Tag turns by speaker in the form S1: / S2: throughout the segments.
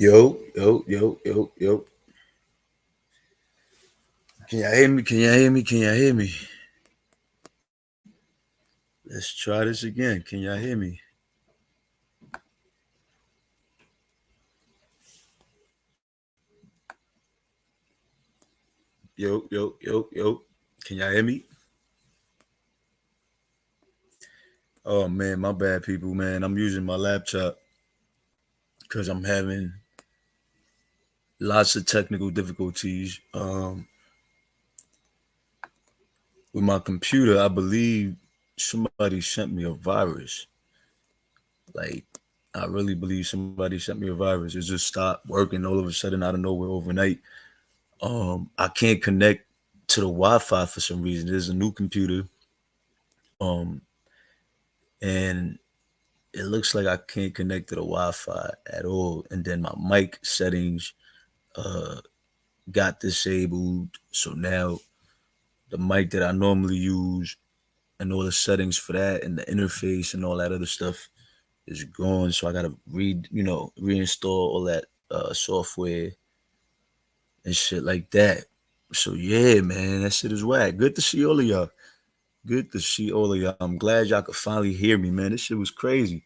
S1: Yo, yo, yo, yo, yo. Can y'all hear me? Can y'all hear me? Can y'all hear me? Let's try this again. Can y'all hear me? Yo, yo, yo, yo. Can y'all hear me? Oh man, my bad, people. Man, I'm using my laptop because I'm having lots of technical difficulties. With my computer, I believe somebody sent me a virus. Like, I really believe somebody sent me a virus. It just stopped working all of a sudden out of nowhere overnight. I can't connect to the Wi-Fi for some reason. There's a new computer, um, and it looks like I can't connect to the Wi-Fi at all. And then my mic settings uh, got disabled, so now the mic that I normally use and all the settings for that and the interface and all that other stuff is gone. So I gotta reinstall all that software and shit like that. So yeah, man, that shit is whack. Good to see all of y'all. Good to see all of y'all. I'm glad y'all could finally hear me, man. This shit was crazy.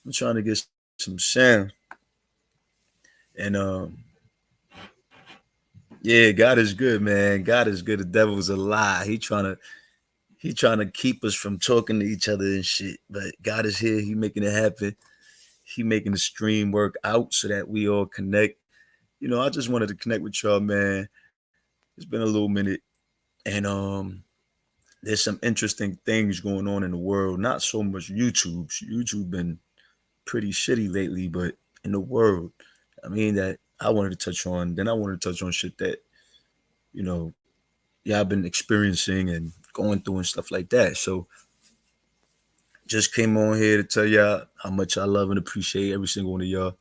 S1: I'm trying to get some sound. And yeah, God is good, man. God is good. The devil's a lie. He trying to keep us from talking to each other and shit. But God is here. He making it happen. He making the stream work out so that we all connect. I just wanted to connect with y'all, man. It's been a little minute. And there's some interesting things going on in the world. Not so much YouTube. YouTube been pretty shitty lately, but in the world, I mean that I wanted to touch on. Then I wanted to touch on shit that you know y'all been experiencing and going through and stuff like that. So just came on here to tell y'all how much I love and appreciate every single one of y'all,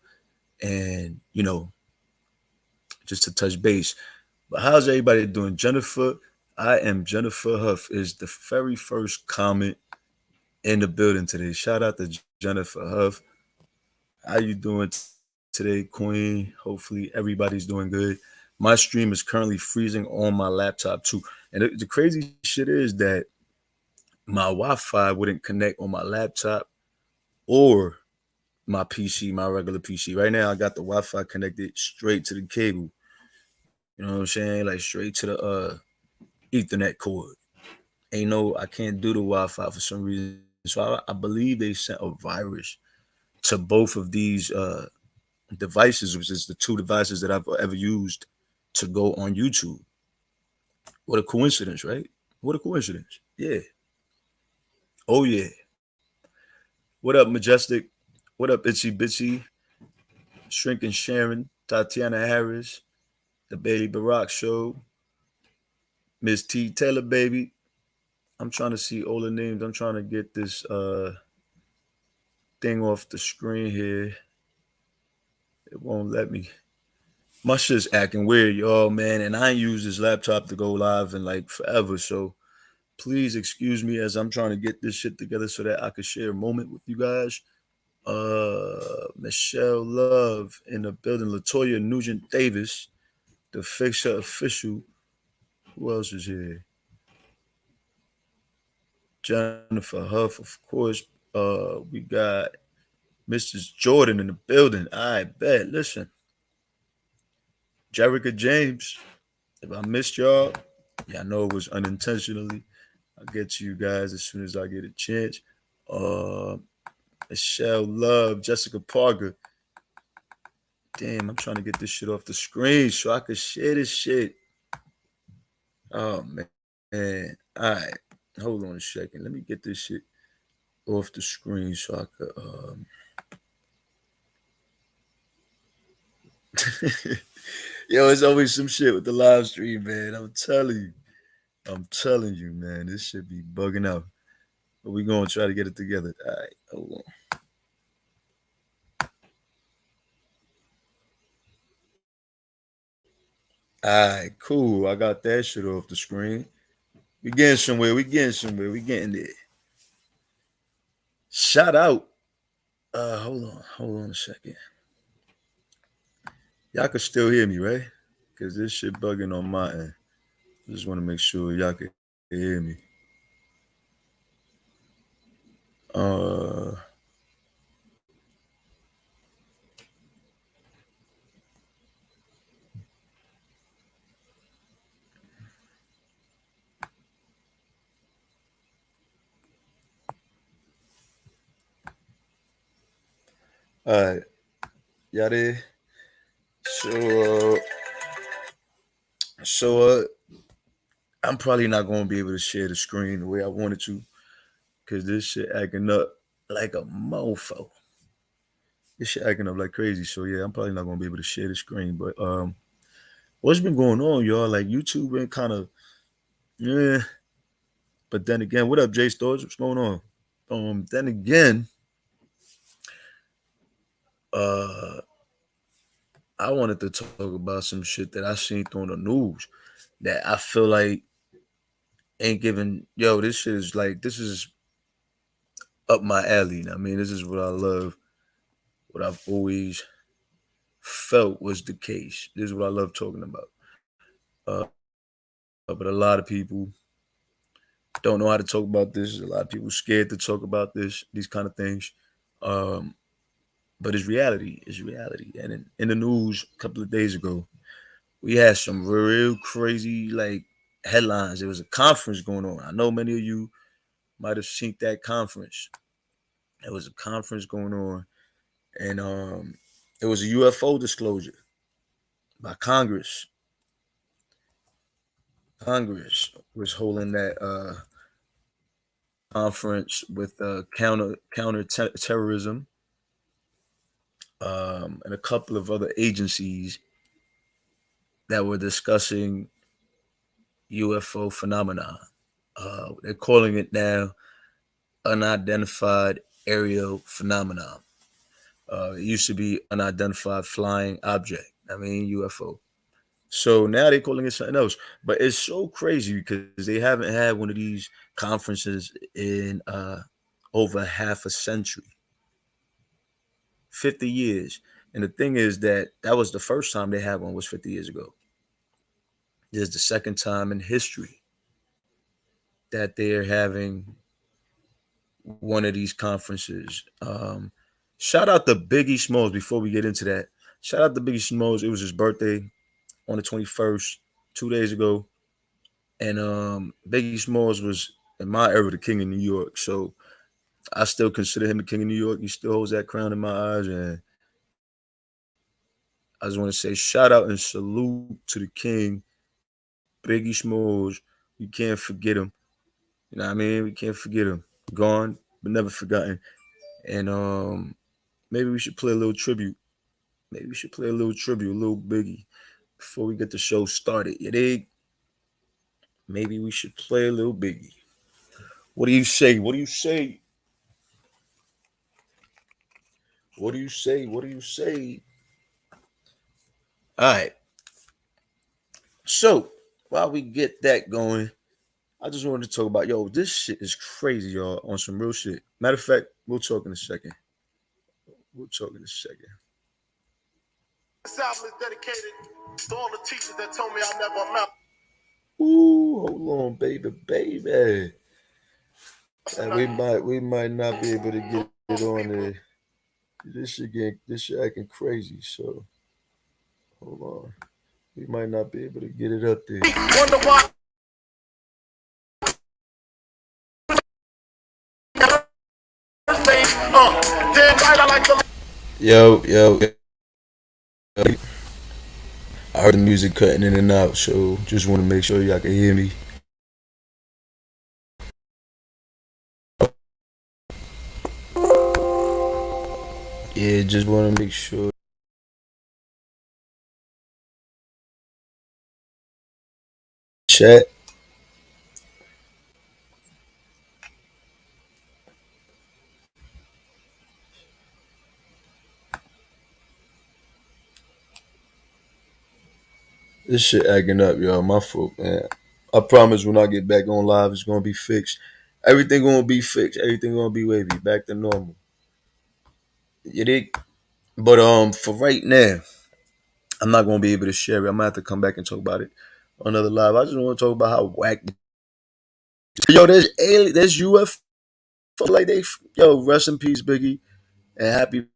S1: and just to touch base. But how's everybody doing? Jennifer, I am Jennifer Huff is the very first comment in the building today. Shout out to Jennifer Huff. How you doing today, Queen? Hopefully everybody's doing good. My stream is currently freezing on my laptop too. And the crazy shit is that my Wi-Fi wouldn't connect on my laptop or my PC, my regular PC. Right now I got the Wi-Fi connected straight to the cable. You know what I'm saying? Like straight to the Ethernet cord. Ain't no, I can't do the Wi-Fi for some reason. So I believe they sent a virus to both of these devices, which is the two devices that I've ever used to go on YouTube. What a coincidence, right? What a coincidence. Yeah. Oh yeah. What up, Majestic? What up, Itsy Bitsy? Shrinking Sharon, Tatiana Harris, the Bailey Barack Show, Miss T Taylor, baby. I'm trying to see all the names. I'm trying to get this thing off the screen here. It won't let me. My shit's acting weird, y'all, man. And I ain't used this laptop to go live in like forever. So please excuse me as I'm trying to get this shit together so that I could share a moment with you guys. Michelle Love in the building, Latoya Nugent Davis, the Fixer official. Who else is here? Jennifer Huff, of course. We got Mrs. Jordan in the building. I bet. Listen, Jerica James. If I missed y'all, yeah, I know it was unintentionally. I'll get to you guys as soon as I get a chance. Uh, Michelle Love, Jessica Parker. Damn, I'm trying to get this shit off the screen so I can share this shit. Oh man. Alright. Hold on a second. Let me get this shit off the screen so I could Yo, it's always some shit with the live stream, man. I'm telling you. I'm telling you, man. This should be bugging out. But we gonna try to get it together. Alright, hold on. Alright, cool. I got that shit off the screen. We getting somewhere. We getting somewhere. We getting there. Shout out. Hold on a second. Y'all can still hear me, right? Cause this shit bugging on my end. Just want to make sure y'all can hear me. Uh, all right, y'all there? So, so I'm probably not gonna be able to share the screen the way I wanted to, cause this shit acting up like a mofo. This shit acting up like crazy. So yeah, I'm probably not gonna be able to share the screen. But what's been going on, y'all? Like YouTube been kind of yeah. But then again, what up, Jay Stores? What's going on? Then again, uh, I wanted to talk about some shit that I seen on the news that I feel like ain't giving. Yo, this shit is like this is up my alley. I mean, this is what I love. What I've always felt was the case. This is what I love talking about. But a lot of people don't know how to talk about this. A lot of people scared to talk about these kind of things. Um, but it's reality. It's reality. And in the news a couple of days ago, we had some real crazy like headlines. There was a conference going on. I know many of you might have seen that conference. There was a conference going on, and it was a UFO disclosure by Congress. Congress was holding that conference with counter terrorism and a couple of other agencies that were discussing UFO phenomena. They're calling it now unidentified aerial phenomenon. It used to be unidentified flying object. I mean UFO. So now they're calling it something else. But it's so crazy because they haven't had one of these conferences in over half a century, 50 years. And the thing is that was the first time they had one was 50 years ago. This is the second time in history that they're having one of these conferences. Shout out to Biggie Smalls before we get into that. Shout out to Biggie Smalls. It was his birthday on the 21st, 2 days ago. And Biggie Smalls was in my era the king of New York. So I still consider him the king of New York. He still holds that crown in my eyes. And I just want to say shout out and salute to the king, Biggie Smalls. We can't forget him. You know what I mean? We can't forget him. Gone, but never forgotten. And maybe we should play a little tribute. Maybe we should play a little tribute, a little Biggie, before we get the show started. You dig? Maybe we should play a little Biggie. What do you say? What do you say? What do you say? What do you say? All right. So while we get that going, I just wanted to talk about this shit is crazy, y'all, on some real shit. Matter of fact, we'll talk in a second. We'll talk in a second. This album is dedicated to all the teachers that told me I never amount. Ooh, hold on, baby, baby. We might not be able to get it on there. This shit acting crazy. So hold on. We might not be able to get it up there. Wonder why. Yo. I heard the music cutting in and out, so just want to make sure y'all can hear me. Yeah, just want to make sure. Chat. This shit acting up, y'all. My fault, man. I promise when I get back on live, it's gonna be fixed. Everything gonna be fixed. Everything gonna be wavy. Back to normal. You dig? But for right now, I'm not gonna be able to share it. I'm gonna have to come back and talk about it on another live. I just want to talk about how whack. Yo, there's alien, there's UFO. Like they, yo, rest in peace, Biggie, and happy.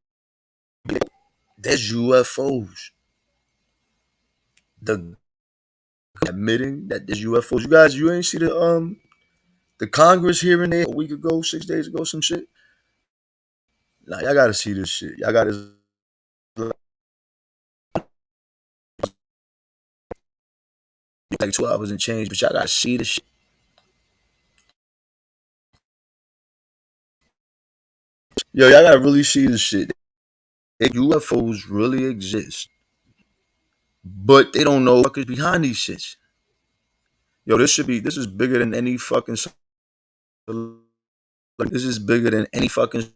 S1: There's UFOs. The admitting that there's UFOs. You guys, you ain't see the Congress hearing there a week ago, 6 days ago, some shit. Nah, y'all gotta see this shit. Y'all gotta like 2 hours and change, but y'all gotta see this shit. Yo, y'all gotta really see this shit. UFOs really exist, but they don't know what is behind these shits. Yo, this is bigger than any fucking. This is bigger than any fucking.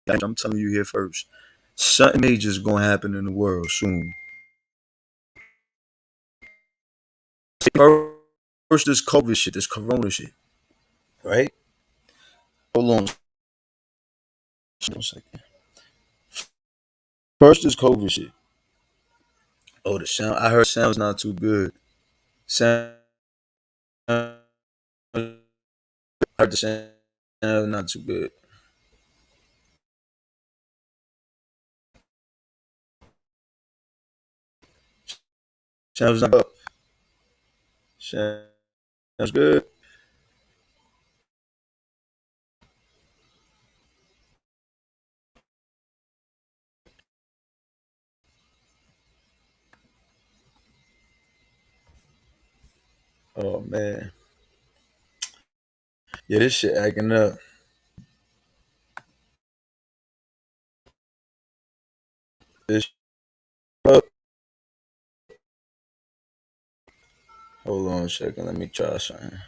S1: I'm telling you here first. Something major is gonna happen in the world soon. First, this COVID shit, this Corona shit, right? Hold on a second. First, this COVID shit. Oh, the sound. I heard sound's not too good. Sound. I heard the sound not too good. Sounds not up. Sounds good. Oh man, yeah, this shit acting up. This up. Hold on a second. Let me try something.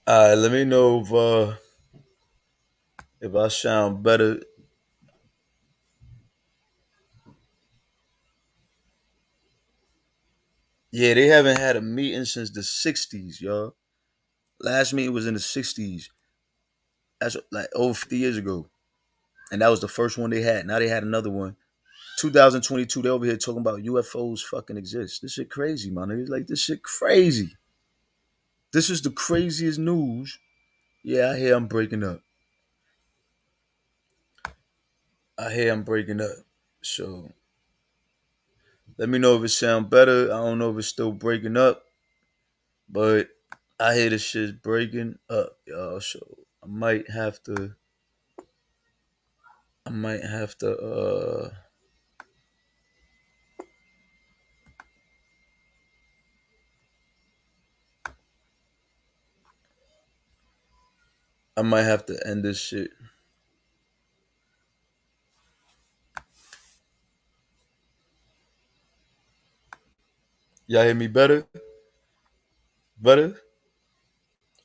S1: All right, let me know if I sound better. Yeah, they haven't had a meeting since the '60s, y'all. Last meeting was in the '60s. That's like over 50 years ago, and that was the first one they had. Now they had another one. 2022, they over here talking about UFOs fucking exist. This shit crazy, man. It's like this shit crazy. This is the craziest news. Yeah, I hear I'm breaking up. I hear I'm breaking up. So let me know if it sound better. I don't know if it's still breaking up, but I hear this shit's breaking up, y'all. So I might have to. I might have to. I might have to end this shit. Y'all hear me better? Better?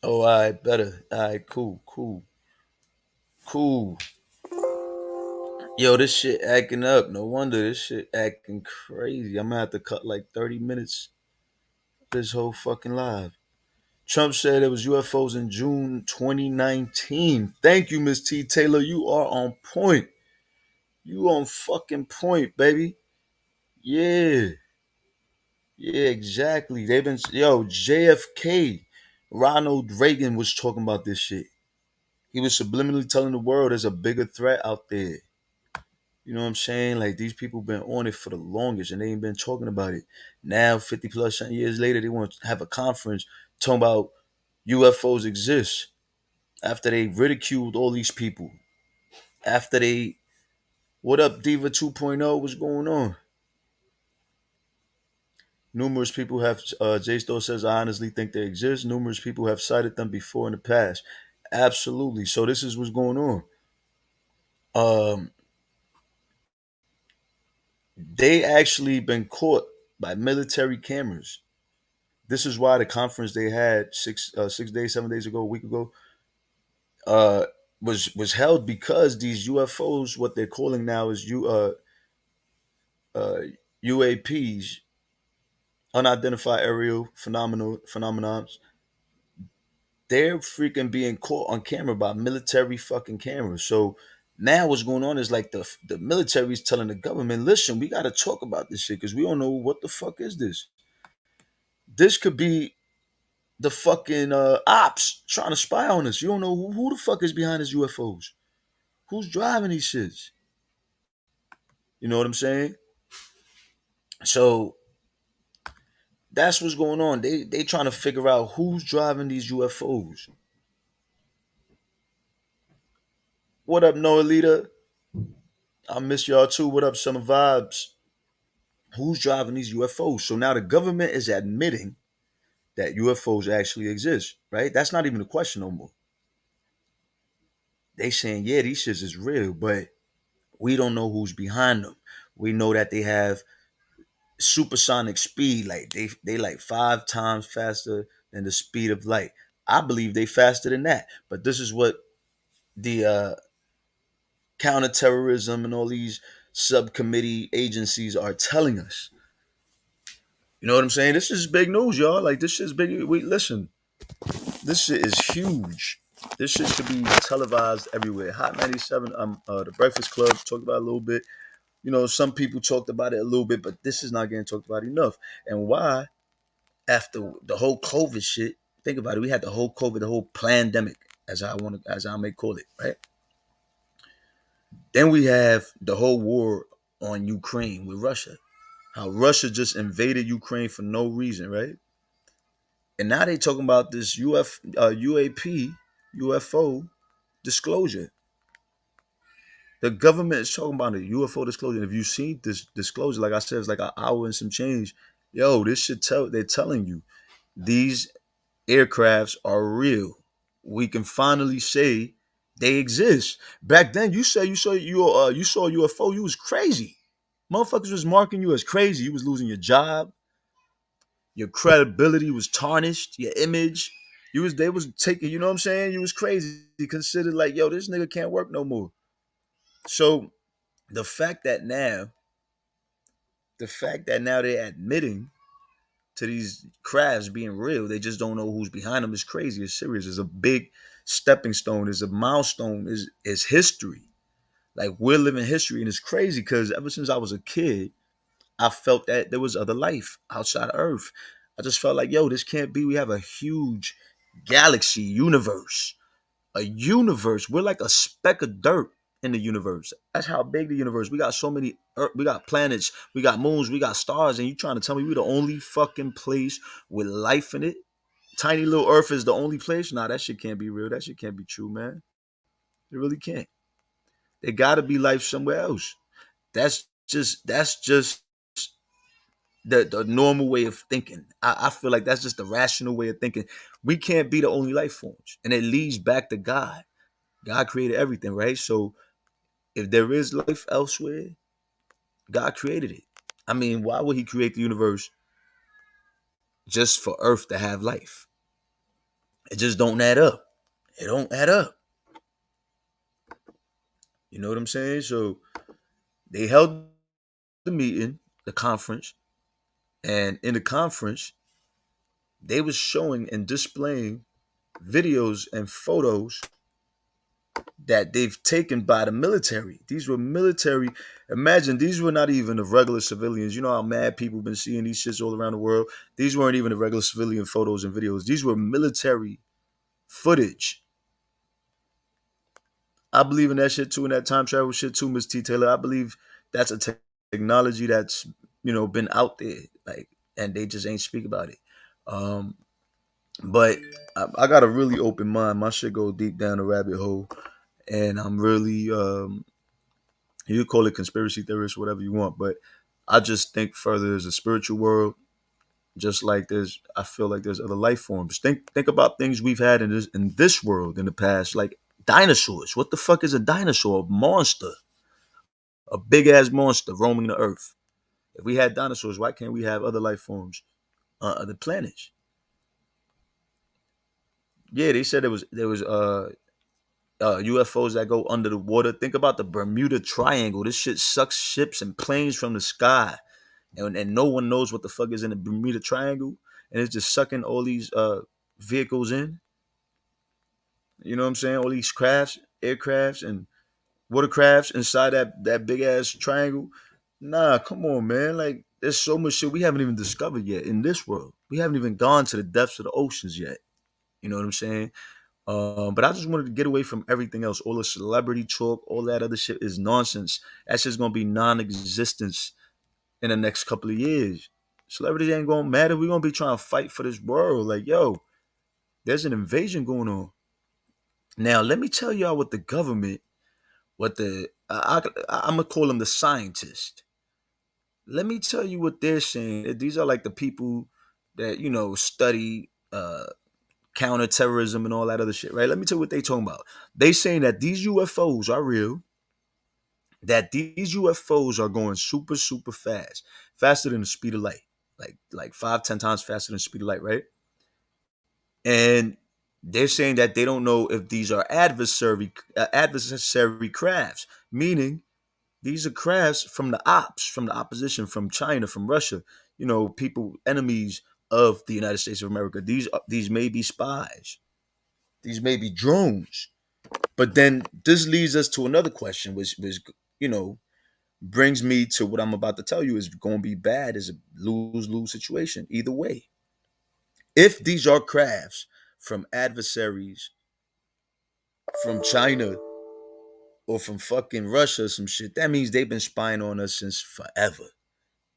S1: Oh, all right, better. All right, cool, cool, cool. Yo, this shit acting up. No wonder this shit acting crazy. I'm gonna have to cut like 30 minutes this whole fucking live. Trump said it was UFOs in June 2019. Thank you, Miss T. Taylor. You are on point. You on fucking point, baby. Yeah. Yeah, exactly. They've been JFK. Ronald Reagan was talking about this shit. He was subliminally telling the world there's a bigger threat out there. You know what I'm saying? Like these people been on it for the longest and they ain't been talking about it. Now, 50 plus years later, they want to have a conference talking about UFOs exist after they ridiculed all these people. After they, what up, Diva 2.0? What's going on? Numerous people have, J Sto says, I honestly think they exist. Numerous people have cited them before in the past. Absolutely. So this is what's going on. Um, they actually been caught by military cameras. This is why the conference they had 6 days, 7 days ago, a week ago, uh, was held because these UFOs, what they're calling now is UAPs, unidentified aerial phenomenons, they're freaking being caught on camera by military fucking cameras. So now what's going on is like the military's telling the government, listen, we got to talk about this shit because we don't know what the fuck is this. This could be the fucking ops trying to spy on us. You don't know who the fuck is behind these UFOs. Who's driving these shits? You know what I'm saying? So that's what's going on. They trying to figure out who's driving these UFOs. What up, Noah Leader? I miss y'all too. What up, Summer Vibes? Who's driving these UFOs? So now the government is admitting that UFOs actually exist, right? That's not even a question no more. They saying, yeah, these shits is real, but we don't know who's behind them. We know that they have supersonic speed, like they like 5 times faster than the speed of light. I believe they faster than that. But this is what the counterterrorism and all these subcommittee agencies are telling us. You know what I'm saying? This is big news, y'all. Like this shit's big. We listen. This shit is huge. This shit should be televised everywhere. Hot 97, the Breakfast Club talked about it a little bit. You know, some people talked about it a little bit, but this is not getting talked about enough. And why? After the whole COVID shit, think about it. We had the whole COVID, the whole pandemic, as I may call it, right? Then we have the whole war on Ukraine with Russia. How Russia just invaded Ukraine for no reason, right? And now they talking about this UAP, UFO disclosure. The government is talking about a UFO disclosure. And if you see this disclosure, like I said, it's like an hour and some change. Yo, this should tell. They're telling you these aircrafts are real. We can finally say they exist. Back then, you say you saw a UFO, you was crazy. Motherfuckers was marking you as crazy. You was losing your job. Your credibility was tarnished. Your image. They was taking. You know what I'm saying? You was crazy. You considered like, yo, this nigga can't work no more. So the fact that now, they're admitting to these crafts being real, they just don't know who's behind them. Is crazy. It's serious. It's a big stepping stone. It's a milestone. Is history. Like we're living history, and it's crazy because ever since I was a kid, I felt that there was other life outside of Earth. I just felt like, yo, this can't be. We have a huge galaxy, universe, a universe. We're like a speck of dirt in the universe. That's how big the universe. We got so many. We got planets. We got moons. We got stars. And you trying to tell me we're the only fucking place with life in it? Tiny little Earth is the only place? Nah, that shit can't be real. That shit can't be true, man. It really can't. There got to be life somewhere else. That's just the normal way of thinking. I feel like that's just the rational way of thinking. We can't be the only life forms. And it leads back to God. God created everything, right? So if there is life elsewhere, God created it. I mean, why would he create the universe just for Earth to have life? It just don't add up. It don't add up. You know what I'm saying? So they held the meeting, the conference, and in the conference, they was showing and displaying videos and photos that they've taken by the military. These were military. Imagine these were not even the regular civilians. You know how mad people been seeing these shits all around the world. These weren't even the regular civilian photos and videos. These were military footage. I believe in that shit too, in that time travel shit too, Miss T. Taylor. I believe that's a technology that's been out there, like, and they just ain't speak about it. Um, but I got a really open mind. My shit go deep down the rabbit hole, and I'm really you call it conspiracy theorist, whatever you want, but I just think further there's a spiritual world, just like I feel like there's other life forms. Think about things we've had in this world in the past, like dinosaurs. What the fuck is a dinosaur? A monster, a big ass monster roaming the earth. If we had dinosaurs, why can't we have other life forms on other planets? Yeah, they said there was UFOs that go under the water. Think about the Bermuda Triangle. This shit sucks ships and planes from the sky. and no one knows what the fuck is in the Bermuda Triangle, and it's just sucking all these vehicles in. You know what I'm saying? All these crafts, aircrafts, and watercrafts inside that big ass triangle. Nah, come on, man. Like, there's so much shit we haven't even discovered yet in this world. We haven't even gone to the depths of the oceans yet. You know what I'm saying? But I just wanted to get away from everything else. All the celebrity talk, all that other shit is nonsense. That's just gonna be non-existence in the next couple of years. Celebrities ain't gonna matter. We're gonna be trying to fight for this world. Like, yo, there's an invasion going on. Now, let me tell y'all what the government, what the I'm gonna call them the scientists. Let me tell you what they're saying. These are like the people that study counterterrorism and all that other shit, right? Let me tell you what they talking about. They saying that these UFOs are real, that these UFOs are going super, super fast, faster than the speed of light, like 5, 10 times faster than the speed of light, right? And they're saying that they don't know if these are adversary crafts, meaning these are crafts from the ops, from the opposition, from China, from Russia. People, enemies of the United States of America. These may be spies. These may be drones. But then this leads us to another question, which you know brings me to what I'm about to tell you is going to be bad. Is a lose lose situation either way. If these are crafts from adversaries from China or from fucking Russia or some shit, that means they've been spying on us since forever.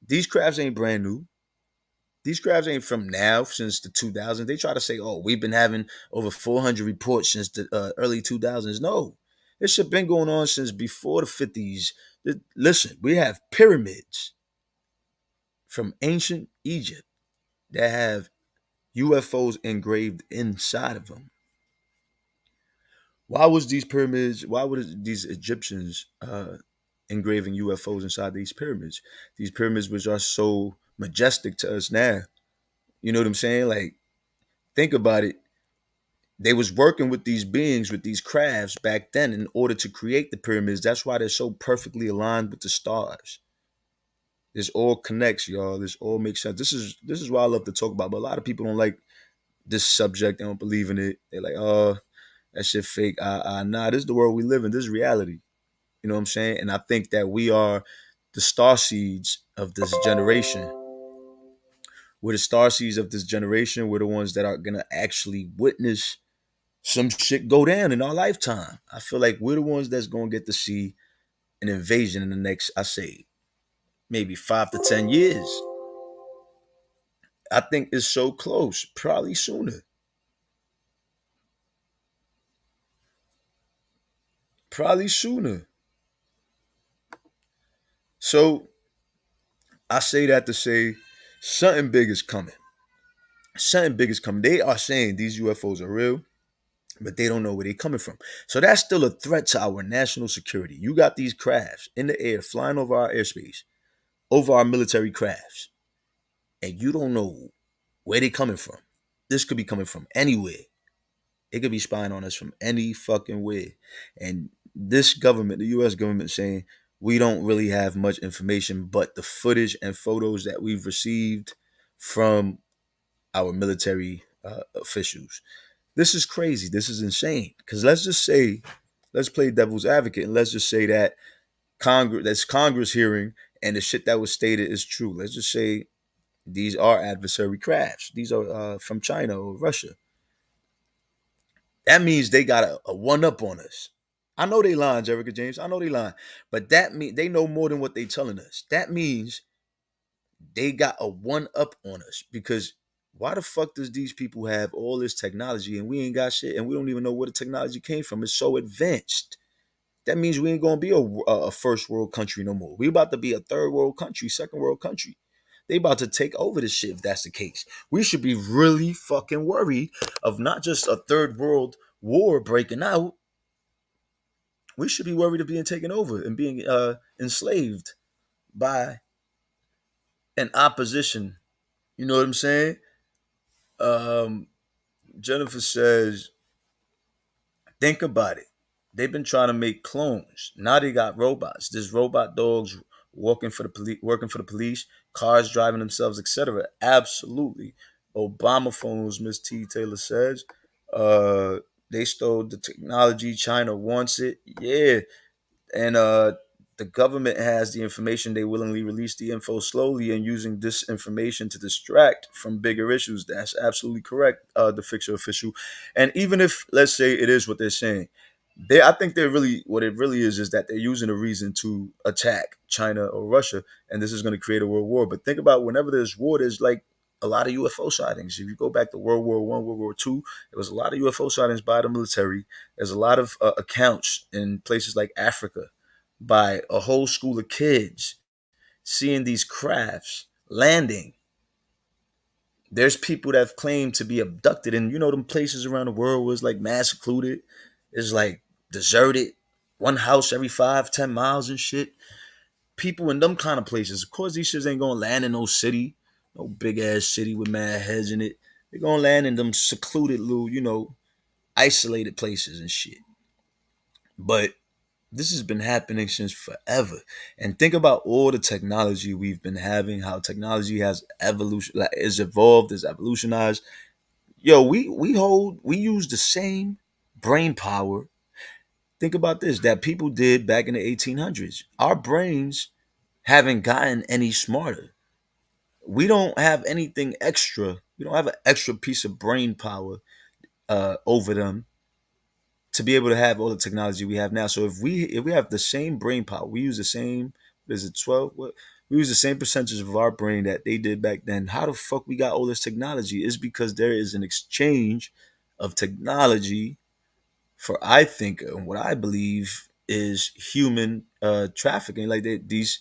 S1: These crafts ain't brand new. These crafts ain't from now, since the 2000s. They try to say, oh, we've been having over 400 reports since the early 2000s. No, this shit been going on since before the 50s. Listen, we have pyramids from ancient Egypt that have UFOs engraved inside of them. Why were these Egyptians engraving UFOs inside these pyramids? These pyramids which are so majestic to us now. You know what I'm saying? Like, think about it. They was working with these beings, with these crafts back then in order to create the pyramids. That's why they're so perfectly aligned with the stars. This all connects, y'all. This all makes sense. This is why I love to talk about. But a lot of people don't like this subject. They don't believe in it. They're like, oh, that shit fake. Nah, this is the world we live in. This is reality. You know what I'm saying? And I think that we are the star seeds of this generation. We're the star seeds of this generation. We're the ones that are gonna actually witness some shit go down in our lifetime. I feel like we're the ones that's gonna get to see an invasion in the next, I say, maybe 5 to 10 years. I think it's so close, probably sooner. Probably sooner. So I say that to say something big is coming. Something big is coming. They are saying these UFOs are real, but they don't know where they're coming from. So that's still a threat to our national security. You got these crafts in the air flying over our airspace, over our military crafts, and you don't know where they coming from. This could be coming from anywhere. It could be spying on us from any fucking way. And this government, the US government, saying we don't really have much information but the footage and photos that we've received from our military officials. This is crazy. This is insane. Because let's play devil's advocate, and let's just say that Congress hearing and the shit that was stated is true. Let's just say these are adversary crafts. These are from China or Russia. That means they got a one up on us. I know they lying, Jerica James. I know they lying, but that mean they know more than what they telling us. That means they got a one up on us, because why the fuck does these people have all this technology and we ain't got shit, and we don't even know where the technology came from? It's so advanced. That means we ain't gonna be a first world country no more. We about to be a third world country, second world country. They about to take over this shit if that's the case. We should be really fucking worried of not just a third world war breaking out. We should be worried of being taken over and being enslaved by an opposition. You know what I'm saying? Um, Jennifer says, think about it. They've been trying to make clones. Now they got robots. There's robot dogs, working for the police, cars driving themselves, etc. Absolutely. Obama phones, Miss T. Taylor says. Uh, they stole the technology. China wants it. Yeah, and the government has the information. They willingly release the info slowly and using this information to distract from bigger issues. That's absolutely correct, the fixer official. And even if, let's say, it is what they're saying, I think they're really, what it really is that they're using a reason to attack China or Russia, and this is going to create a world war. But think about, whenever there's war, there's like a lot of UFO sightings. If you go back to World War I, World War II, there was a lot of UFO sightings by the military. There's a lot of accounts in places like Africa by a whole school of kids seeing these crafts landing. There's people that have claimed to be abducted, and them places around the world was like mass secluded. It's like deserted, one house every 5-10 miles and shit. People in them kind of places, of course, these shits ain't gonna land in no city, no big ass city with mad heads in it. They're gonna land in them secluded little, isolated places and shit. But this has been happening since forever. And think about all the technology we've been having, how technology has evolution, like, is evolved, is evolutionized. Yo, we use the same brain power. Think about this, that people did back in the 1800s. Our brains haven't gotten any smarter. We don't have anything extra. We don't have an extra piece of brain power over them to be able to have all the technology we have now. So if we have the same brain power, we use the same, what is it, 12? What, we use the same percentage of our brain that they did back then. How the fuck we got all this technology? Is because there is an exchange of technology for, I think, and what I believe is human trafficking. Like these,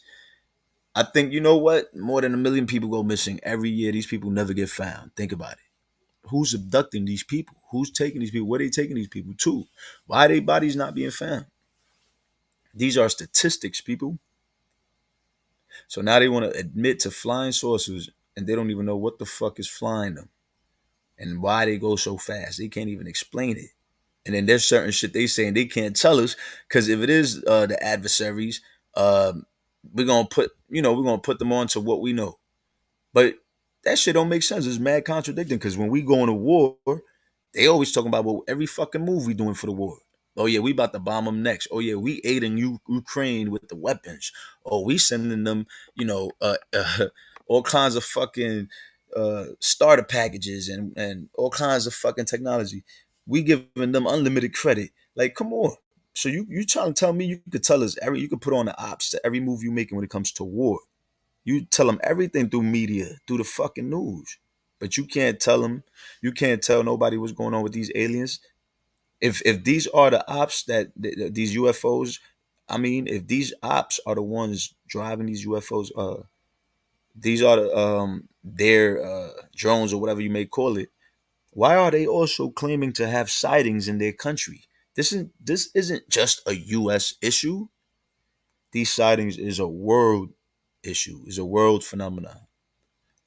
S1: I think, you know what? More than 1 million people go missing every year. These people never get found. Think about it. Who's abducting these people? Who's taking these people? Where are they taking these people to? Why are their bodies not being found? These are statistics, people. So now they want to admit to flying saucers, and they don't even know what the fuck is flying them and why they go so fast. They can't even explain it. And then there's certain shit they saying they can't tell us, because if it is the adversaries, we're gonna put them on to what we know. But that shit don't make sense. It's mad contradicting, because when we go into war, they always talking about what every fucking move we doing for the war. Oh yeah, we about to bomb them next. Oh yeah, we aiding Ukraine with the weapons. Oh, we sending them, all kinds of fucking starter packages and all kinds of fucking technology. We giving them unlimited credit. Like, come on. So you trying to tell me you could tell us you could put on the ops to every move you making when it comes to war. You tell them everything through media, through the fucking news. But you can't tell them, you can't tell nobody what's going on with these aliens. If these are the ops these UFOs, I mean, if these ops are the ones driving these UFOs, these are their drones or whatever you may call it. Why are they also claiming to have sightings in their country? This isn't just a U.S. issue. These sightings is a world issue, is a world phenomenon.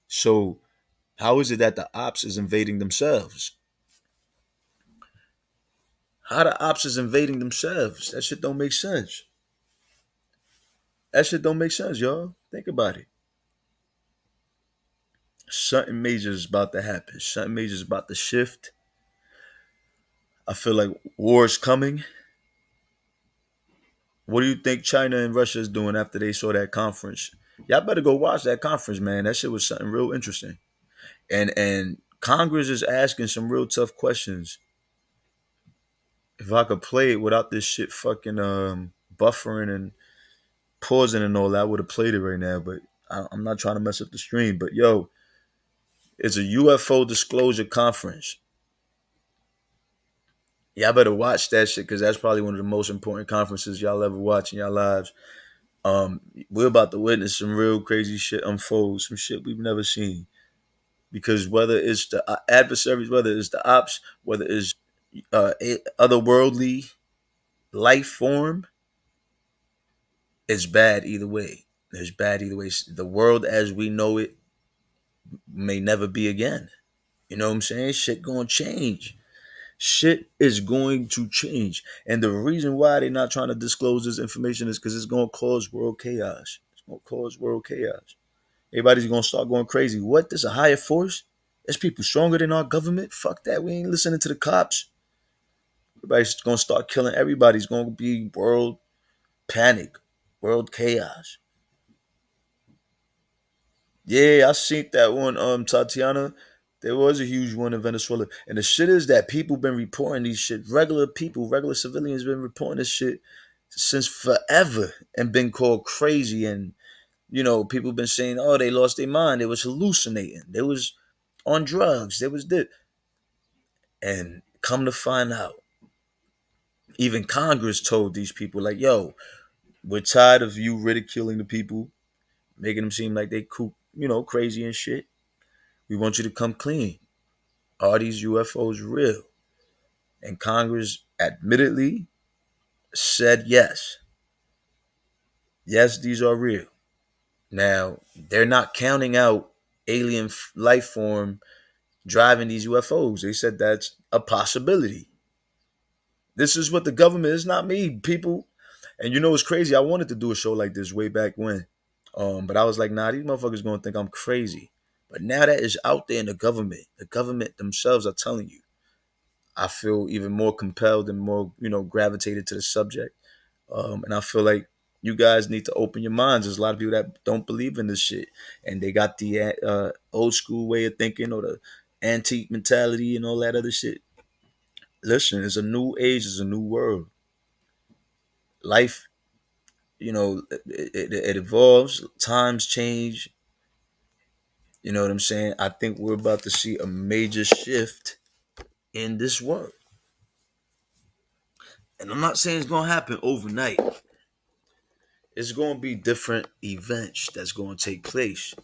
S1: So how is it that the ops is invading themselves? How the ops is invading themselves? That shit don't make sense. That shit don't make sense, y'all. Think about it. Something major is about to happen. Something major is about to shift. I feel like war is coming. What do you think China and Russia is doing after they saw that conference? Y'all better go watch that conference, man. That shit was something real interesting. And Congress is asking some real tough questions. If I could play it without this shit fucking buffering and pausing and all that, I would have played it right now. But I'm not trying to mess up the stream. But yo, it's a UFO disclosure conference. Y'all better watch that shit, because that's probably one of the most important conferences y'all ever watch in your lives. We're about to witness some real crazy shit unfold, some shit we've never seen. Because whether it's the adversaries, whether it's the ops, whether it's otherworldly life form, it's bad either way. It's bad either way. The world as we know it may never be again. You know what I'm saying? Shit gonna change. Shit is going to change. And the reason why they're not trying to disclose this information is because it's gonna cause world chaos. Gonna cause world chaos. Everybody's gonna start going crazy. What? There's a higher force? There's people stronger than our government? Fuck that. We ain't listening to the cops. Everybody's gonna start killing everybody's gonna be world panic, world chaos. Yeah, I seen that one, Tatiana. There was a huge one in Venezuela. And the shit is that people been reporting these shit. Regular people, regular civilians been reporting this shit since forever and been called crazy. And, people been saying, oh, they lost their mind. They was hallucinating. They was on drugs. They was this. And come to find out, even Congress told these people, like, yo, we're tired of you ridiculing the people, making them seem like they cool, crazy and shit. We want you to come clean. Are these UFOs real? And Congress admittedly said yes. Yes, these are real. Now, they're not counting out alien life form driving these UFOs. They said that's a possibility. This is what the government is, not me, people. And it's crazy. I wanted to do a show like this way back when. But I was like, nah, these motherfuckers gonna think I'm crazy. But now that is out there in the government themselves are telling you. I feel even more compelled and more, gravitated to the subject. And I feel like you guys need to open your minds. There's a lot of people that don't believe in this shit, and they got the old school way of thinking or the antique mentality and all that other shit. Listen, it's a new age, it's a new world. Life, it evolves. Times change. You know what I'm saying? I think we're about to see a major shift in this world, and I'm not saying it's gonna happen overnight. It's going to be different events that's going to take place,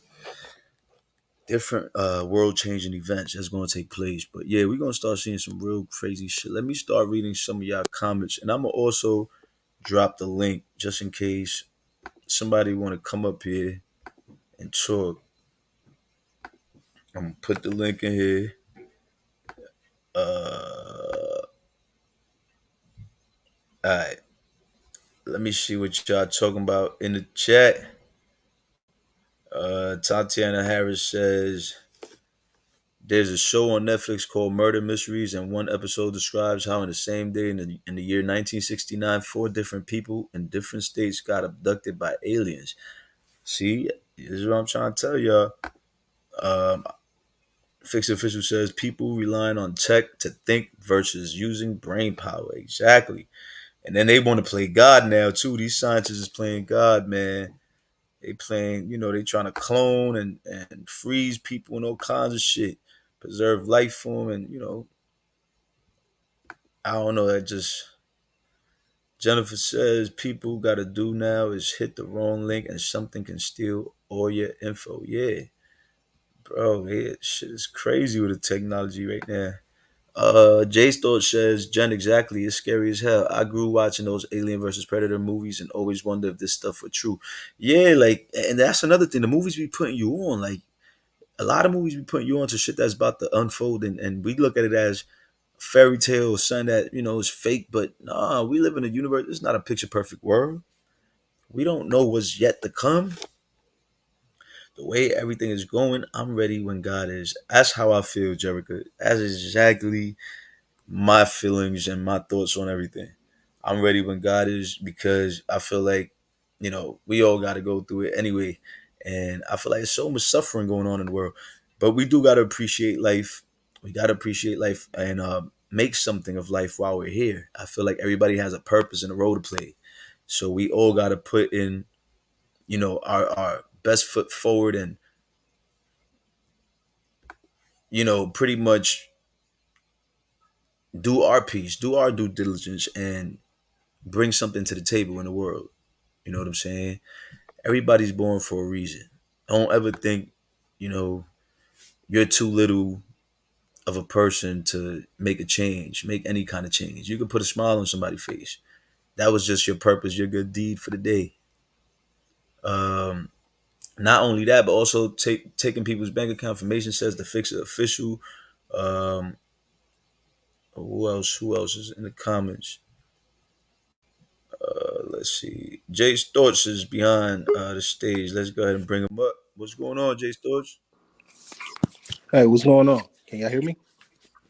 S1: different world changing events that's going to take place. But yeah, we're going to start seeing some real crazy shit. Let me start reading some of y'all comments, and I'm going to also drop the link just in case somebody want to come up here and talk. I'm going to put the link in here. All right, let me see what y'all talking about in the chat. Tatiana Harris says, there's a show on Netflix called Murder Mysteries, and one episode describes how, in the same day in the year 1969, four different people in different states got abducted by aliens. See, this is what I'm trying to tell y'all. Um, Fix Official says people relying on tech to think versus using brain power. Exactly. And then they want to play God now, too. These scientists is playing God, man. They playing, they trying to clone and freeze people and all kinds of shit, preserve life form, and I don't know. That just Jennifer says people got to do now is hit the wrong link and something can steal all your info. Yeah, bro, yeah, shit is crazy with the technology right now. Jay Thought says, Jen, exactly. It's scary as hell. I grew watching those Alien versus Predator movies and always wonder if this stuff were true. Yeah, like, and that's another thing. The movies be putting you on, like, a lot of movies be putting you on to shit that's about to unfold, and we look at it as fairy tale or something that is fake. But nah, we live in a universe. It's not a picture perfect world. We don't know what's yet to come. The way everything is going, I'm ready when God is. That's how I feel, Jericho. That's exactly my feelings and my thoughts on everything. I'm ready when God is, because I feel like, we all got to go through it anyway. And I feel like there's so much suffering going on in the world. But we do got to appreciate life. We got to appreciate life and make something of life while we're here. I feel like everybody has a purpose and a role to play. So we all got to put in, our best foot forward and, pretty much do our piece, do our due diligence, and bring something to the table in the world. You know what I'm saying? Everybody's born for a reason. Don't ever think, you know, you're too little of a person to make a change, make any kind of change. You can put a smile on somebody's face. That was just your purpose, your good deed for the day. Um, Not only that, but also taking people's bank account information, says the Fixer Official. Um, who else? Who else is in the comments? Let's see. Jay Storch is behind the stage. Let's go ahead and bring him up. What's going on, Jay Storch?
S2: Hey, what's going on? Can y'all hear me?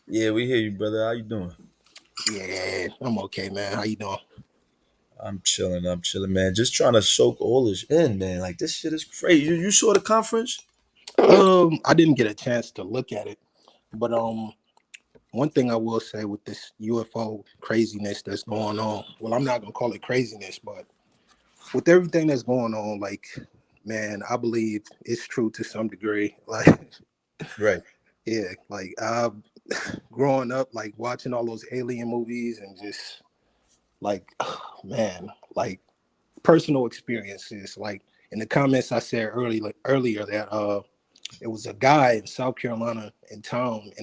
S1: Yeah, we hear you, brother. How you doing?
S2: Yeah, I'm okay, man. How you doing?
S1: I'm chilling. I'm chilling, man. Just trying to soak all this in, man. Like this shit is crazy. You saw the conference?
S2: I didn't get a chance to look at it, but one thing I will say with this UFO craziness that's going on. Well, I'm not gonna call it craziness, but with everything that's going on, like, man, I believe it's true to some degree. Like,
S1: Right,
S2: yeah, like I, growing up, like watching all those alien movies and just like, man, like personal experiences. Like in the comments I said earlier that it was a guy in South Carolina in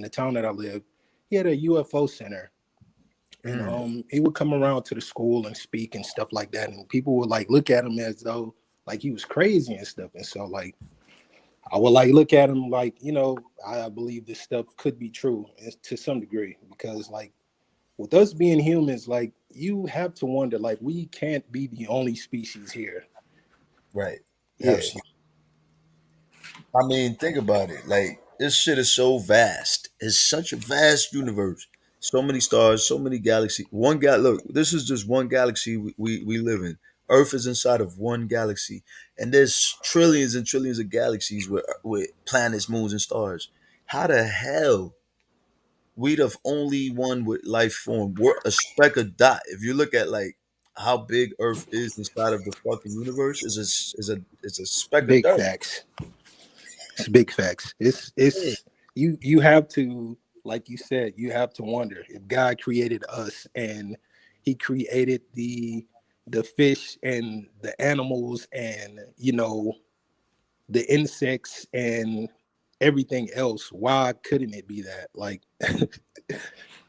S2: the town that I lived. He had a UFO center, and
S1: mm,
S2: he would come around to the school and speak and stuff like that, and people would like look at him as though like he was crazy and stuff. And so like I would like look at him like, I believe this stuff could be true to some degree, because like with us being humans, like you have to wonder, like we can't be the only species here.
S1: right.
S2: Yeah,
S1: Absolutely. I mean, think about it. Like this shit is so vast. It's such a vast universe. So many stars, so many galaxies. One gal. Look, this is just one galaxy we live in. Earth is inside of one galaxy, and there's trillions and trillions of galaxies with planets, moons, and stars. How the hell we the only one with life form? We're a speck of dot. If you look at like how big Earth is inside of the fucking universe, is a speck of
S2: big
S1: dirt.
S2: facts. It's big facts.
S1: Yeah,
S2: It's you have to, like you said, you have to wonder if God created us and he created the fish and the animals and the insects and everything else. Why couldn't it be that? Like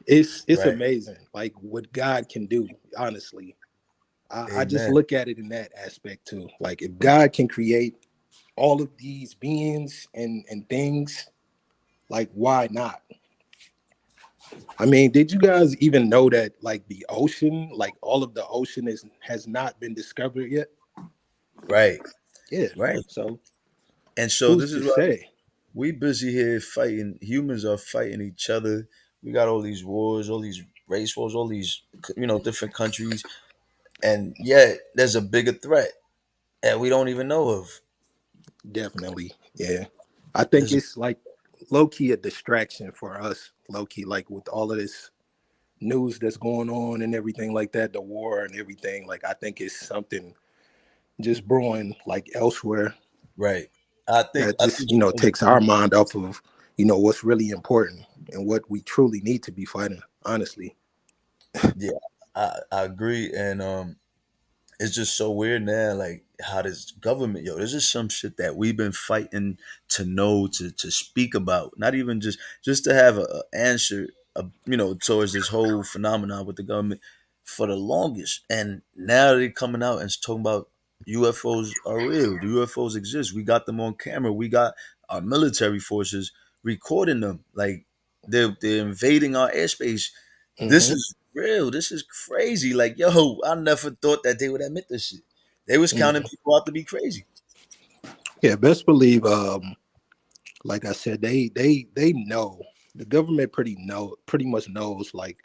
S2: it's
S1: right.
S2: amazing like what God can do, honestly. I just
S1: Amen.
S2: look at it in that aspect too. Like if God can create all of these beings and things, like why not? I mean, did you guys even know that like the ocean, like all of the ocean has not been discovered yet?
S1: Right.
S2: Yeah.
S1: Right.
S2: So
S1: And so
S2: who's
S1: this
S2: to
S1: is why
S2: say?
S1: we busy here fighting. Humans are fighting each other. We got all these wars, all these race wars, all these different countries, and yet there's a bigger threat that we don't even know of.
S2: Definitely. Yeah. I think
S1: There's a,
S2: it's like low key a distraction for us, low key, like with all of this news that's going on and everything like that, the war and everything. Like I think it's something just brewing like elsewhere
S1: right. I think
S2: that
S1: I
S2: just
S1: think some of
S2: takes our mind off of what's really important and what we truly need to be fighting, honestly.
S1: yeah, I agree, and it's just so weird now, like how this government, yo, this is some shit that we've been fighting to know, to speak about, not even just to have a answer, towards this whole phenomenon with the government for the longest, and now they're coming out and talking about UFOs are real. The UFOs exist. We got them on camera. We got our military forces recording them. Like they're invading our airspace. This
S2: Hmm.
S1: is real. This is crazy. Like, yo, I never thought that they would admit this shit. They was counting
S2: Hmm.
S1: people out to be crazy.
S2: Yeah, best believe. Like I said, they know, the government pretty much knows like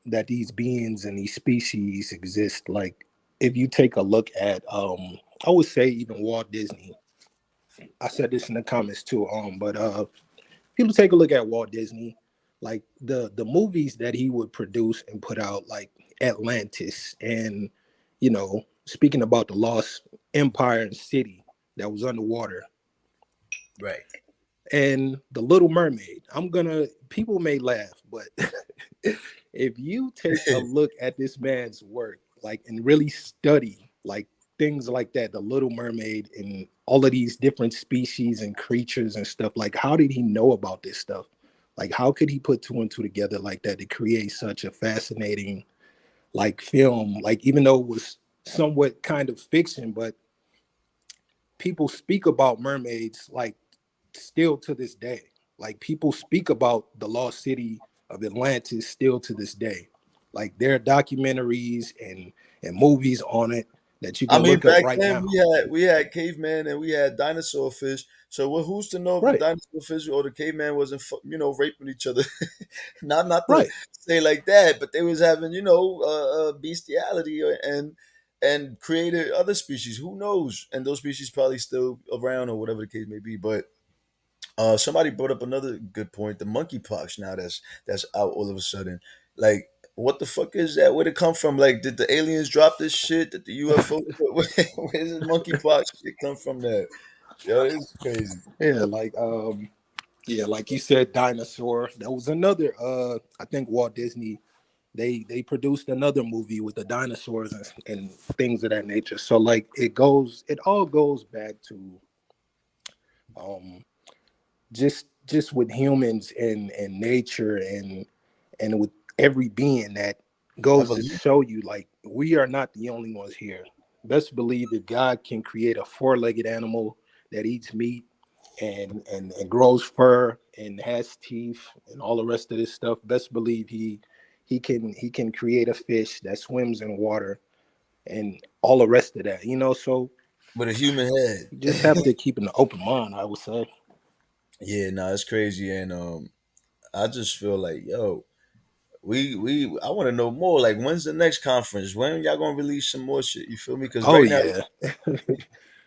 S2: that these beings and these species exist. Like if you take a look at I would say even Walt Disney. I said this in the comments too. But people take a look at Walt Disney, like the movies that he would produce and put out, like Atlantis, and speaking about the lost empire and city that was underwater,
S1: Right.
S2: and the Little Mermaid. People may laugh, but if you take a look at this man's work, like, and really study like things like that, the Little Mermaid and all of these different species and creatures and stuff, like how did he know about this stuff? Like how could he put two and two together like that to create such a fascinating like film? Like even though it was somewhat kind of fiction, but people speak about mermaids like still to this day. Like people speak about the lost city of Atlantis still to this day. Like there are documentaries and movies on it that you
S1: I
S2: can
S1: mean,
S2: look up
S1: back
S2: right
S1: then
S2: now.
S1: we had caveman and we had dinosaur fish. So who's to know if the
S2: Right,
S1: dinosaur fish or the caveman wasn't raping each other? Not to
S2: right.
S1: say like that, but they was having bestiality and created other species. Who knows? And those species probably still around or whatever the case may be. But somebody brought up another good point: the monkeypox. Now that's out all of a sudden. Like, what the fuck is that? Where'd it come from? Like, did the aliens drop this shit? Did the UFO? Where does monkeypox shit come from? There, yo, it's crazy.
S2: Yeah, yeah, like you said, dinosaur. That was another. I think Walt Disney they produced another movie with the dinosaurs and things of that nature. So like it all goes back to um just with humans and nature and with every being that goes to
S1: Evolution.
S2: show you like we are not the only ones here. Best believe if God can create a four-legged animal that eats meat and grows fur and has teeth and all the rest of this stuff, best believe he can create a fish that swims in water and all the rest of that. So
S1: With a human
S2: you
S1: head.
S2: just have to keep an open mind, I would say.
S1: Yeah, no, it's crazy, and I just feel like, yo, I want to know more. Like, when's the next conference? When y'all gonna release some more shit? You feel me? Because
S2: Oh
S1: right now
S2: yeah.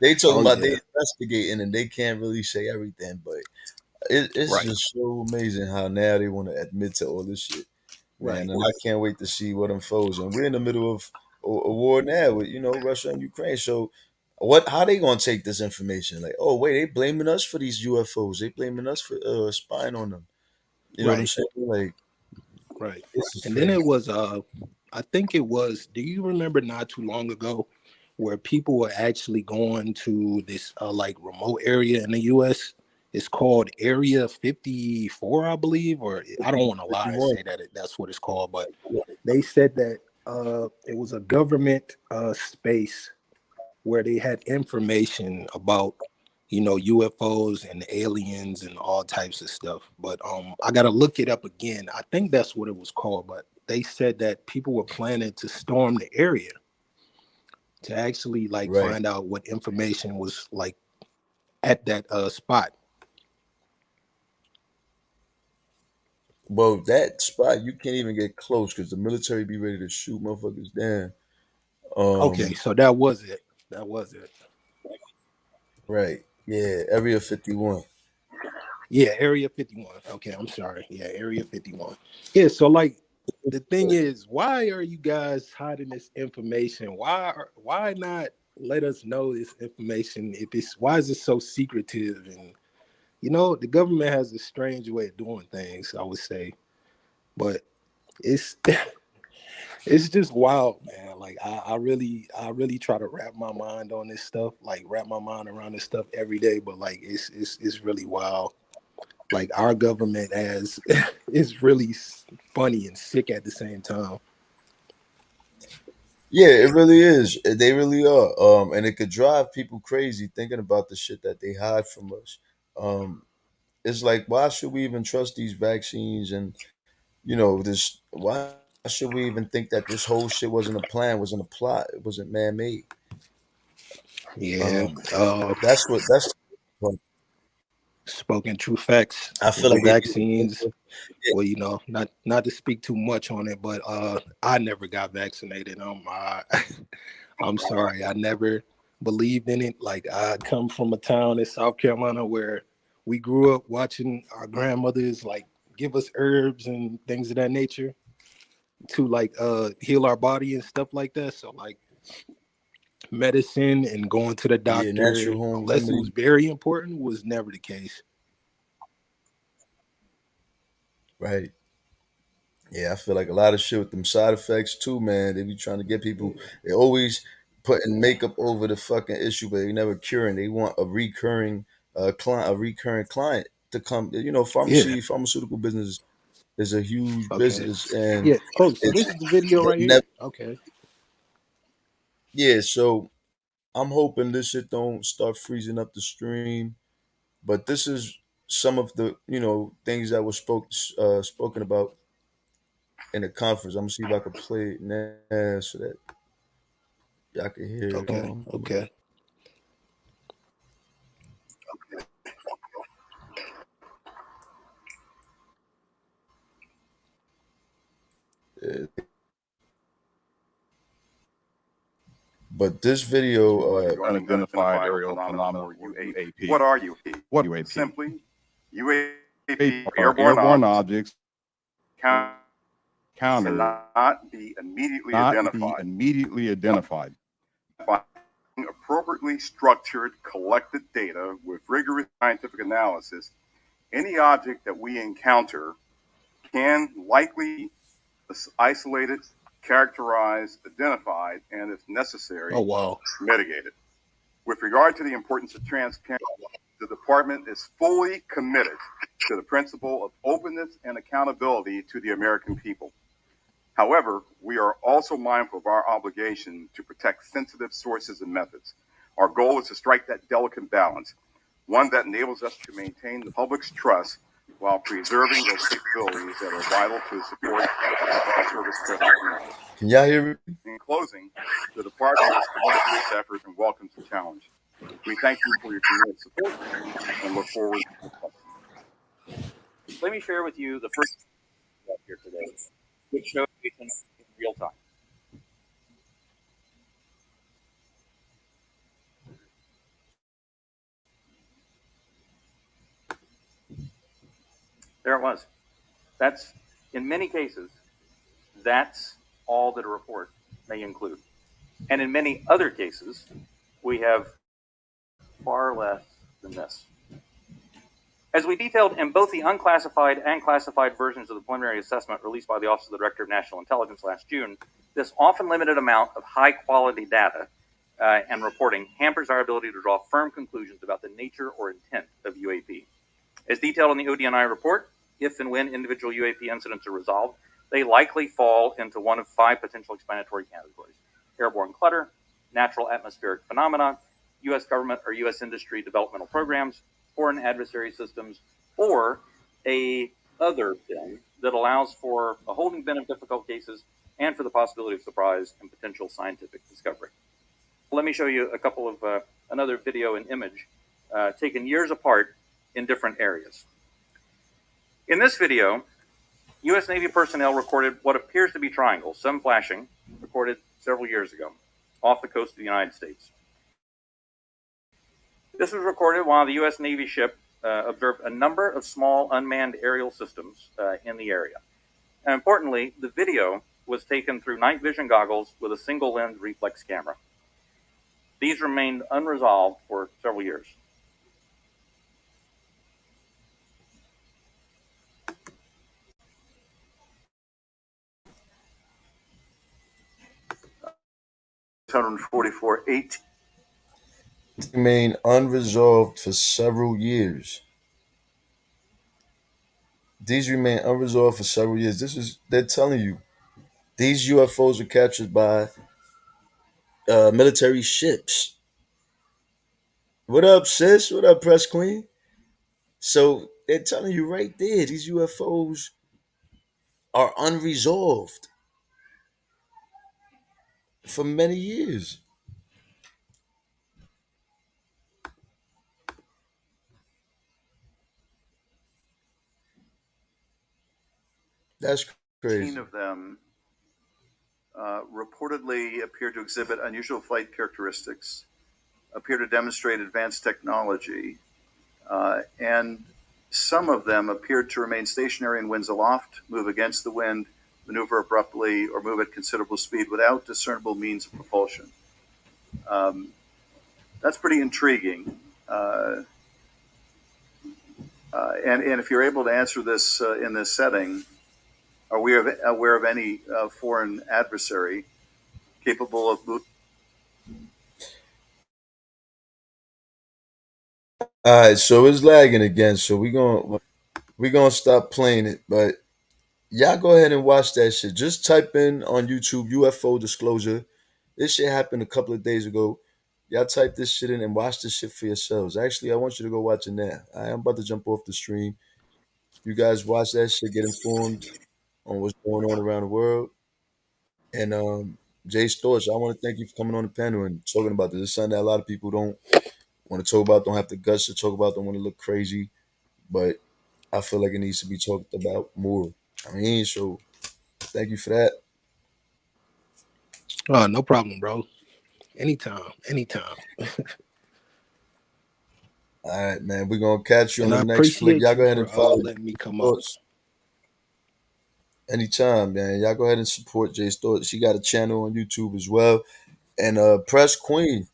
S1: they talking
S2: Oh
S1: about they
S2: yeah.
S1: investigating and they can't really say everything, but it's
S2: Right.
S1: just so amazing how now they want to admit to all this shit, man.
S2: Right.
S1: And I can't wait to see what unfolds. And we're in the middle of a war now with Russia and Ukraine. So what? How they gonna take this information? Like, oh wait, they blaming us for these UFOs. They blaming us for spying on them. You know what I'm
S2: Right.
S1: saying? Like,
S2: Right.
S1: this is
S2: And then
S1: crazy.
S2: it was I think it was, do you remember not too long ago where people were actually going to this like remote area in the US? It's called Area 54, I believe, or I don't want to lie and
S1: 51.
S2: say that that's what it's called, but they said that it was a government space where they had information about UFOs and aliens and all types of stuff. But I gotta look it up again. I think that's what it was called, but they said that people were planning to storm the area to actually like
S1: Right.
S2: find out what information was like at that spot.
S1: Well, that spot you can't even get close because the military be ready to shoot motherfuckers down.
S2: Okay,
S1: Um,
S2: so that was it. That was it.
S1: right. Yeah, Area 51.
S2: Yeah, Area 51. Okay, I'm sorry. Yeah, Area 51. Yeah, so like the thing is, why are you guys hiding this information? Why not let us know this information if it's why is it so secretive? And the government has a strange way of doing things, I would say. But it's it's just wild, man. Like I really try to wrap my mind on this stuff, like wrap my mind around this stuff every day, but like it's really wild. Like our government as is really funny and sick at the same time.
S1: Yeah, it really is. They really are. And it could drive people crazy thinking about the shit that they hide from us. Um, it's like, why should we even trust these vaccines? And this. Why should we even think that this whole shit wasn't a plan, wasn't a plot, it wasn't man made?
S2: Yeah,
S1: That's.
S2: spoken true facts
S1: I feel
S2: with the
S1: like if
S2: vaccines.
S1: you,
S2: Well, not to speak too much on it, but I never got vaccinated. I'm sorry, I never believed in it. Like I come from a town in South Carolina where we grew up watching our grandmothers like give us herbs and things of that nature to like heal our body and stuff like that. So like medicine and going to the
S1: yeah,
S2: doctor
S1: natural home
S2: unless it was
S1: remedy.
S2: very important was never the case.
S1: Right. Yeah, I feel like a lot of shit with them side effects too, man. They be trying to get people. They always putting makeup over the fucking issue, but they never curing. They want a recurring client to come.
S2: Yeah.
S1: Pharmaceutical business is a huge
S2: Okay.
S1: business, and
S2: Yeah. Oh, so
S1: it's
S2: this is the video
S1: it
S2: right
S1: never.
S2: here. Okay.
S1: Yeah, so I'm hoping this shit don't start freezing up the stream. But this is some of the things that were spoken about. in the conference. I'm gonna see if I can play it now so that y'all can hear it. Hold
S2: Okay,
S1: on, let me pull
S2: okay.
S1: it. But this video,
S3: Unidentified aerial phenomena or UAP. What are UAP? Simply, UAP are airborne objects cannot be immediately identified by appropriately structured collected data with rigorous scientific analysis. Any object that we encounter can likely be isolated, characterized, identified, and if necessary,
S2: Oh wow.
S3: mitigated. With regard to the importance of transparency, the department is fully committed to the principle of openness and accountability to the American people. However, we are also mindful of our obligation to protect sensitive sources and methods. Our goal is to strike that delicate balance, one that enables us to maintain the public's trust while preserving those capabilities that are vital to the support of our service personnel.
S1: can y'all hear me?
S3: In closing, the department is committed to this effort and welcomes the challenge. We thank you for your committed support and look forward to the Let me share with you the first step here today, which shows in real time. There it was. That's, in many cases, that's all that a report may include. And in many other cases, we have far less than this. As we detailed in both the unclassified and classified versions of the preliminary assessment released by the Office of the Director of National Intelligence last June, this often limited amount of high quality data and reporting hampers our ability to draw firm conclusions about the nature or intent of UAP. As detailed in the ODNI report, if and when individual UAP incidents are resolved, they likely fall into one of 5 potential explanatory categories: airborne clutter, natural atmospheric phenomena, U.S. government or U.S. industry developmental programs, foreign adversary systems, or a other thing that allows for a holding bin of difficult cases and for the possibility of surprise and potential scientific discovery. Let me show you a couple of another video and image taken years apart in different areas. In this video, U.S. Navy personnel recorded what appears to be triangles, some flashing, recorded several years ago, off the coast of the United States. This was recorded while the U.S. Navy ship observed a number of small unmanned aerial systems in the area. And importantly, the video was taken through night vision goggles with a single lens reflex camera. These remained unresolved for several years. $144.8
S1: Remain unresolved for several years. These remain unresolved for several years. This is they're telling you these UFOs are captured by military ships. What up, sis? What up, press queen? So they're telling you right there, these UFOs are unresolved for many years. That's crazy.
S3: of them reportedly appear to exhibit unusual flight characteristics, appear to demonstrate advanced technology, and some of them appear to remain stationary in winds aloft, move against the wind, maneuver abruptly, or move at considerable speed without discernible means of propulsion. Um, that's pretty intriguing. And if you're able to answer this in this setting, are we aware of any foreign adversary capable of
S1: All right, so it's lagging again. So we gonna stop playing it. But y'all go ahead and watch that shit. Just type in on YouTube UFO disclosure. This shit happened a couple of days ago. Y'all type this shit in and watch this shit for yourselves. Actually, I want you to go watch it now. I'm about to jump off the stream. You guys watch that shit, get informed. on what's going on around the world. And Jay Storch, I want to thank you for coming on the panel and talking about this. It's something that a lot of people don't want to talk about, don't have the guts to talk about, don't want to look crazy, but I feel like it needs to be talked about more. I mean, so thank you for that.
S2: No problem, bro. Anytime, anytime.
S1: All right, man. We're gonna catch you on
S2: And
S1: the
S2: I
S1: next flick.
S2: appreciate
S1: Y'all go
S2: you
S1: ahead
S2: for
S1: and follow
S2: letting me
S1: Jay
S2: come up.
S1: Storch anytime, man. Y'all go ahead and support Jay Storch. She got a channel on YouTube as well. And Press Queen.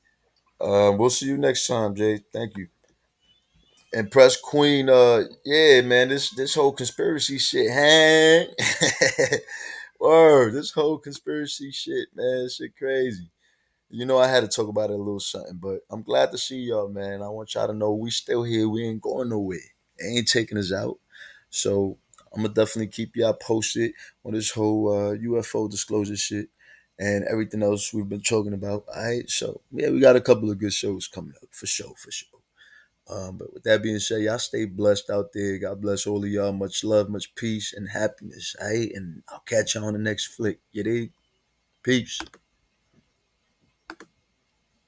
S1: We'll see you next time, Jay. Thank you. And Press Queen, yeah, man, this whole conspiracy shit, hang. Word, this whole conspiracy shit, man, shit crazy. You know, I had to talk about it a little something, but I'm glad to see y'all, man. I want y'all to know we still here. We ain't going nowhere. It ain't taking us out. So I'm gonna definitely keep y'all posted on this whole UFO disclosure shit and everything else we've been talking about. All right, so yeah, we got a couple of good shows coming up for sure, for sure. But with that being said, y'all stay blessed out there. God bless all of y'all. Much love, much peace, and happiness. All right, and I'll catch you on the next flick. You dig? Peace.